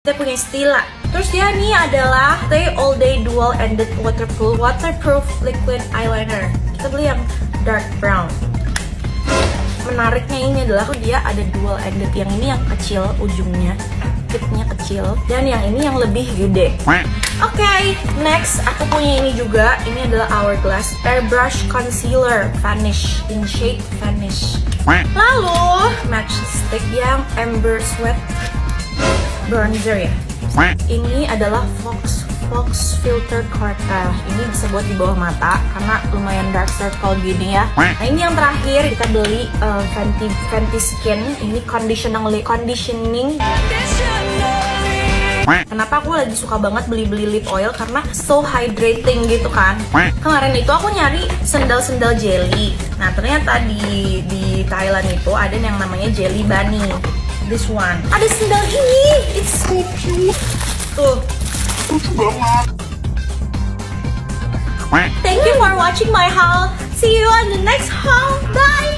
Kita punya Stila. Terus dia nih adalah Stay All Day Dual Ended Waterproof Liquid Eyeliner. Kita beli yang dark brown. Menariknya ini adalah dia ada dual ended. Yang ini yang kecil ujungnya, tipnya kecil, dan yang ini yang lebih gede. Oke, next aku punya ini juga. Ini adalah Hourglass Airbrush Concealer Vanish in shade Vanish. Lalu match stick yang Amber Sweat bronzer ya. Ini adalah Fox Filter Corta. Ini bisa buat di bawah mata karena lumayan dark circle gini ya. Nah ini yang terakhir kita beli Fenty Skin. Ini conditioning. Kenapa aku lagi suka banget beli lip oil? Karena so hydrating gitu kan. Kemarin itu aku nyari sendal jelly. Nah ternyata di Thailand itu ada yang namanya Jelly Bunny. This one. Ada sendal ini. It's so cute. Tuh. Lucu banget. Thank you for watching my haul. See you on the next haul. Bye.